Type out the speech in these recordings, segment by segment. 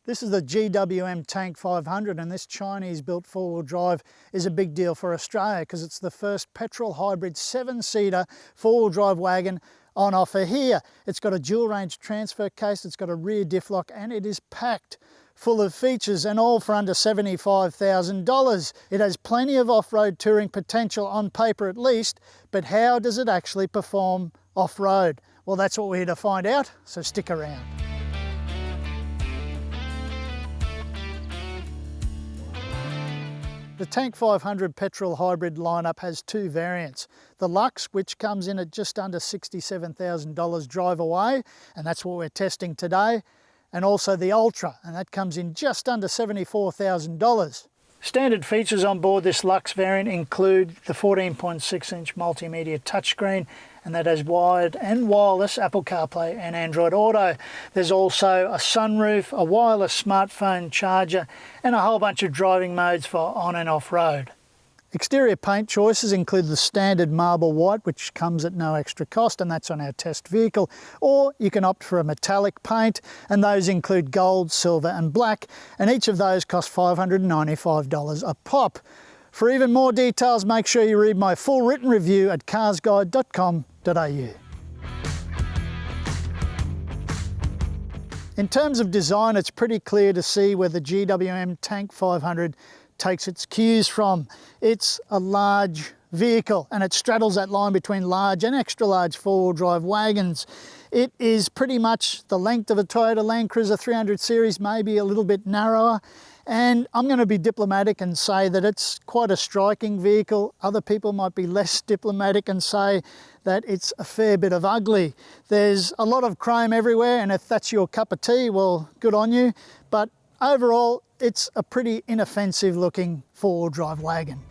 This is the GWM Tank 500, and this Chinese-built four-wheel drive is a big deal for Australia because it's the first petrol hybrid 7-seater four-wheel drive wagon on offer here. It's got a dual-range transfer case, it's got a rear diff lock, and it is packed full of features, and all for under $75,000. It has plenty of off-road touring potential on paper at least, but how does it actually perform off-road? Well, that's what we're here to find out, so stick around. The Tank 500 petrol hybrid lineup has two variants. The Luxe, which comes in at just under $67,000 drive away, and that's what we're testing today, and also the Ultra, and that comes in just under $74,000. Standard features on board this Luxe variant include the 14.6-inch multimedia touchscreen, and that has wired and wireless Apple CarPlay and Android Auto. There's also a sunroof, a wireless smartphone charger, and a whole bunch of driving modes for on and off-road. Exterior paint choices include the standard marble white, which comes at no extra cost, and that's on our test vehicle, or you can opt for a metallic paint, and those include gold, silver and black, and each of those cost $595 a pop. For even more details, make sure you read my full written review at carsguide.com.au. In terms of design, it's pretty clear to see where the GWM Tank 500 takes its cues from. It's a large vehicle and it straddles that line between large and extra large four-wheel drive wagons. It is pretty much the length of a Toyota LandCruiser 300 series, maybe a little bit narrower. And I'm going to be diplomatic and say that it's quite a striking vehicle. Other people might be less diplomatic and say that it's a fair bit of ugly. There's a lot of chrome everywhere, and if that's your cup of tea, well, good on you. But overall, it's a pretty inoffensive looking four-wheel drive wagon.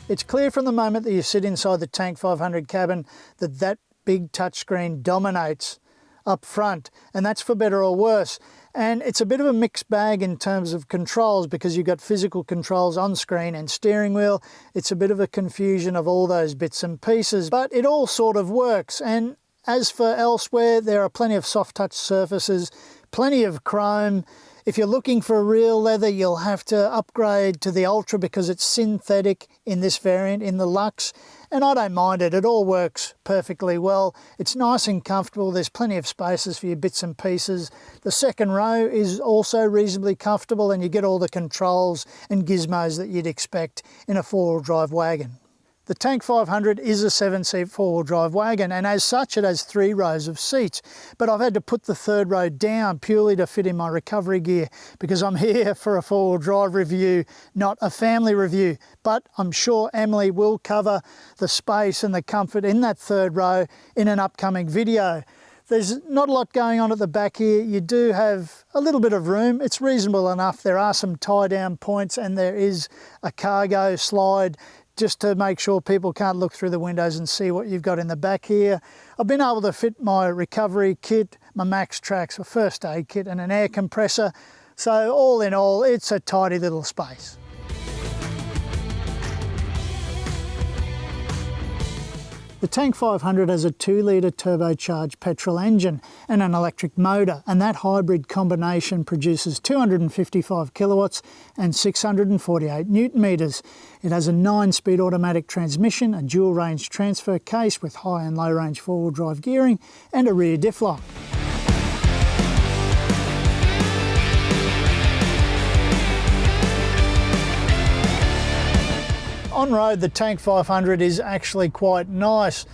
It's clear from the moment that you sit inside the Tank 500 cabin that that big touchscreen dominates up front, and that's for better or worse. And it's a bit of a mixed bag in terms of controls because you've got physical controls on screen and steering wheel. It's a bit of a confusion of all those bits and pieces, but it all sort of works. And as for elsewhere, there are plenty of soft touch surfaces, plenty of chrome. If you're looking for real leather, you'll have to upgrade to the Ultra because it's synthetic in this variant, in the Luxe. And I don't mind it, it all works perfectly well. It's nice and comfortable, there's plenty of spaces for your bits and pieces. The second row is also reasonably comfortable, and you get all the controls and gizmos that you'd expect in a four-wheel drive wagon. The Tank 500 is a 7-seat four-wheel drive wagon, and as such it has 3 rows of seats. But I've had to put the third row down purely to fit in my recovery gear because I'm here for a four-wheel drive review, not a family review. But I'm sure Emily will cover the space and the comfort in that third row in an upcoming video. There's not a lot going on at the back here. You do have a little bit of room. It's reasonable enough. There are some tie-down points and there is a cargo slide just to make sure people can't look through the windows and see what you've got in the back here. I've been able to fit my recovery kit, my Max Tracks, a first aid kit and an air compressor. So all in all, it's a tidy little space. The Tank 500 has a 2-litre turbocharged petrol engine and an electric motor, and that hybrid combination produces 255 kilowatts and 648 newton metres. It has a 9-speed automatic transmission, a dual-range transfer case with high and low-range four-wheel drive gearing, and a rear diff lock. On road, the Tank 500 is actually quite nice.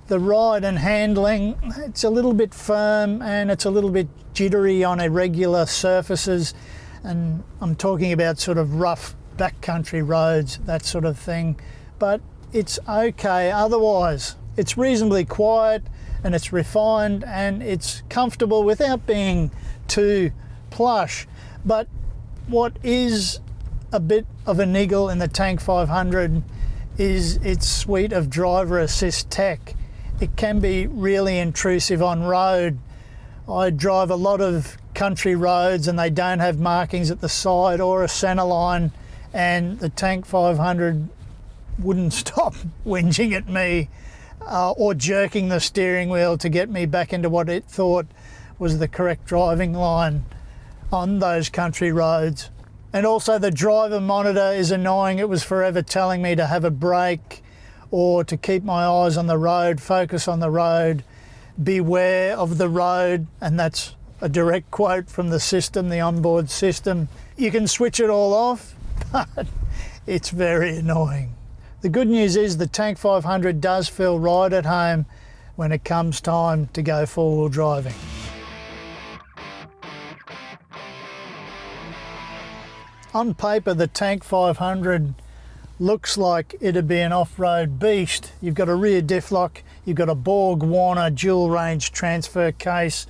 The ride and handling, it's a little bit firm and it's a little bit jittery on irregular surfaces. And I'm talking about sort of rough backcountry roads, that sort of thing. But it's okay otherwise. It's reasonably quiet and it's refined and it's comfortable without being too plush. But what is a bit of a niggle in the Tank 500 is its suite of driver assist tech. It can be really intrusive on road. I drive a lot of country roads and they don't have markings at the side or a centre line, and the Tank 500 wouldn't stop whinging at me or jerking the steering wheel to get me back into what it thought was the correct driving line on those country roads. And also the driver monitor is annoying. It was forever telling me to have a brake or to keep my eyes on the road, focus on the road, beware of the road, and that's a direct quote from the system, the onboard system. You can switch it all off, but it's very annoying. The good news is the Tank 500 does feel right at home when it comes time to go four-wheel driving. On paper, the Tank 500 looks like it'd be an off-road beast. You've got a rear diff lock, you've got a Borg Warner dual range transfer case,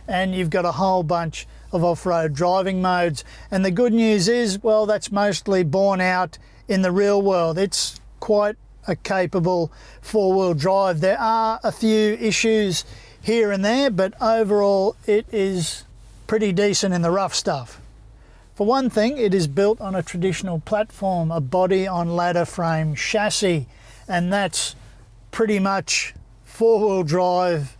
and you've got a whole bunch of off-road driving modes. And the good news is, well, that's mostly borne out in the real world. It's quite a capable four-wheel drive. There are a few issues here and there, but overall it is pretty decent in the rough stuff. For one thing, it is built on a traditional platform, a body on ladder frame chassis, and that's pretty much four-wheel drive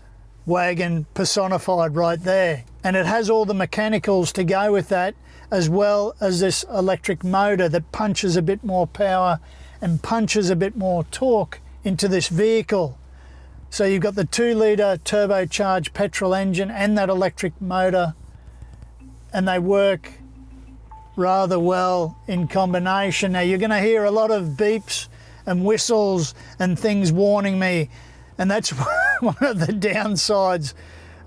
wagon personified right there. And it has all the mechanicals to go with that, as well as this electric motor that punches a bit more power and punches a bit more torque into this vehicle. So you've got the 2-litre turbocharged petrol engine and that electric motor, and they work rather well in combination. Now you're going to hear a lot of beeps and whistles and things warning me, and that's one of the downsides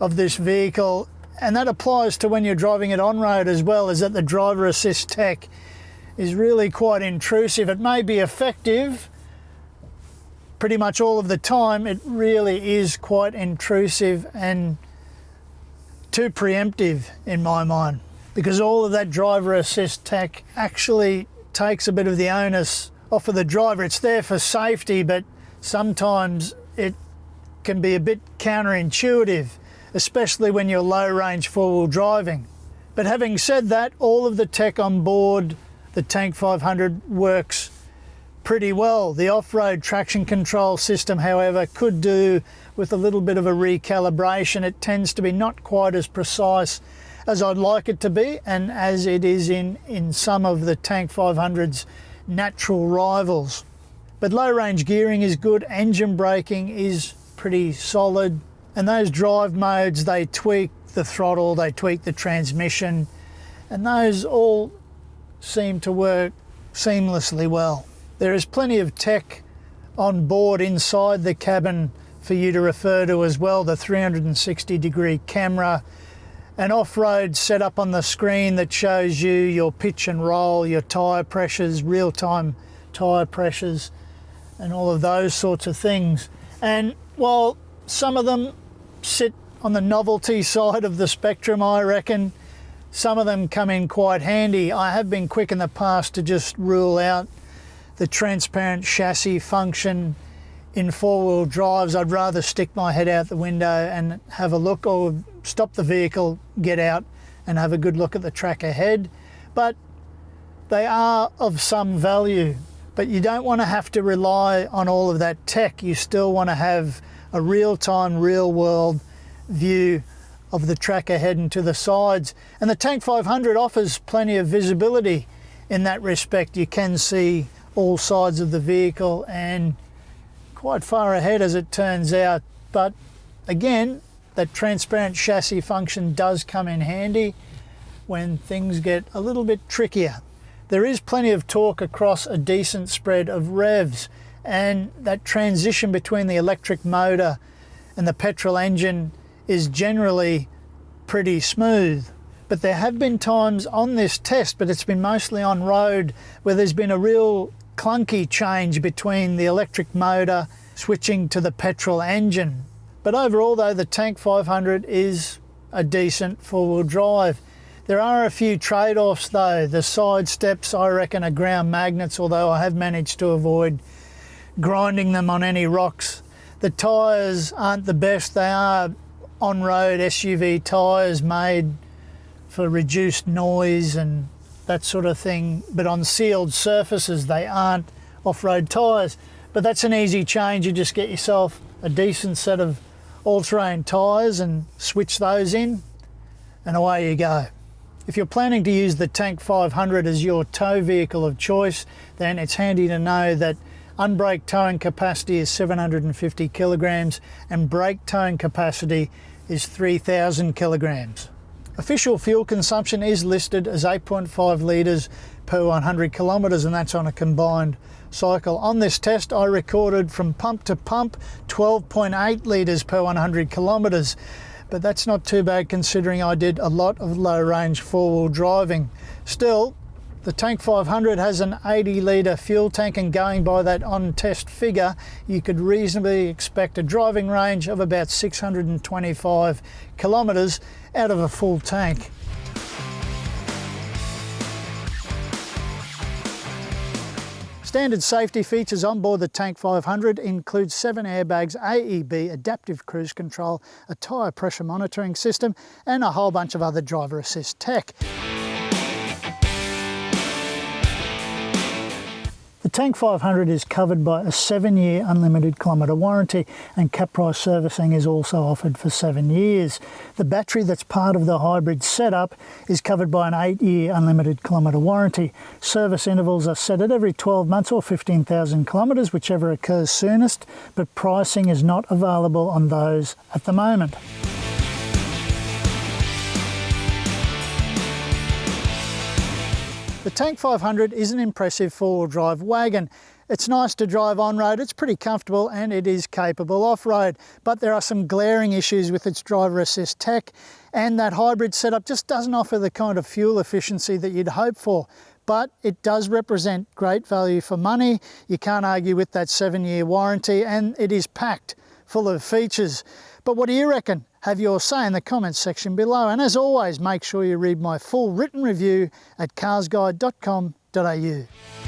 of this vehicle, and that applies to when you're driving it on road as well, is that the driver assist tech is really quite intrusive. It may be effective pretty much all of the time. It really is quite intrusive and too preemptive in my mind, because all of that driver assist tech actually takes a bit of the onus off of the driver. It's there for safety, but sometimes it can be a bit counterintuitive, especially when you're low range four-wheel driving. But having said that, all of the tech on board the Tank 500 works pretty well. The off-road traction control system, however, could do with a little bit of a recalibration. It tends to be not quite as precise as I'd like it to be, and as it is in some of the Tank 500's natural rivals. But low range gearing is good, engine braking is pretty solid, and those drive modes, they tweak the throttle, they tweak the transmission, and those all seem to work seamlessly well. There is plenty of tech on board inside the cabin for you to refer to as well. The 360-degree camera, an off-road setup on the screen that shows you your pitch and roll, your tyre pressures, real-time tyre pressures, and all of those sorts of things. And while some of them sit on the novelty side of the spectrum, I reckon, some of them come in quite handy. I have been quick in the past to just rule out the transparent chassis function in four-wheel drives. I'd rather stick my head out the window and have a look, or stop the vehicle, get out and have a good look at the track ahead. But they are of some value. But you don't want to have to rely on all of that tech. You still want to have a real-time, real-world view of the track ahead and to the sides. And the Tank 500 offers plenty of visibility in that respect. You can see all sides of the vehicle and quite far ahead as it turns out. But again, that transparent chassis function does come in handy when things get a little bit trickier. There is plenty of torque across a decent spread of revs, and that transition between the electric motor and the petrol engine is generally pretty smooth. But there have been times on this test, but it's been mostly on road, where there's been a real clunky change between the electric motor switching to the petrol engine. But overall though, the Tank 500 is a decent four-wheel drive. There are a few trade-offs though. The side steps, I reckon, are ground magnets, although I have managed to avoid grinding them on any rocks. The tyres aren't the best. They are on-road SUV tyres made for reduced noise and that sort of thing, but on sealed surfaces they aren't off-road tyres. But that's an easy change. You just get yourself a decent set of all-terrain tyres and switch those in, and away you go. If you're planning to use the Tank 500 as your tow vehicle of choice, then it's handy to know that unbraked towing capacity is 750 kilograms and brake towing capacity is 3,000 kilograms. Official fuel consumption is listed as 8.5 litres per 100 kilometres, and that's on a combined cycle. On this test I recorded from pump to pump 12.8 litres per 100 kilometres, but that's not too bad considering I did a lot of low range four-wheel driving. Still, the Tank 500 has an 80 litre fuel tank, and going by that on-test figure, you could reasonably expect a driving range of about 625 kilometres out of a full tank. Standard safety features on board the Tank 500 include 7 airbags, AEB, adaptive cruise control, a tyre pressure monitoring system, and a whole bunch of other driver assist tech. The Tank 500 is covered by a 7-year unlimited kilometre warranty, and cap price servicing is also offered for 7 years. The battery that's part of the hybrid setup is covered by an 8-year unlimited kilometre warranty. Service intervals are set at every 12 months or 15,000 kilometres, whichever occurs soonest, but pricing is not available on those at the moment. The Tank 500 is an impressive four-wheel drive wagon. It's nice to drive on-road, it's pretty comfortable, and it is capable off-road. But there are some glaring issues with its driver assist tech, and that hybrid setup just doesn't offer the kind of fuel efficiency that you'd hope for. But it does represent great value for money. You can't argue with that 7-year warranty, and it is packed full of features. But what do you reckon? Have your say in the comments section below. And as always, make sure you read my full written review at carsguide.com.au.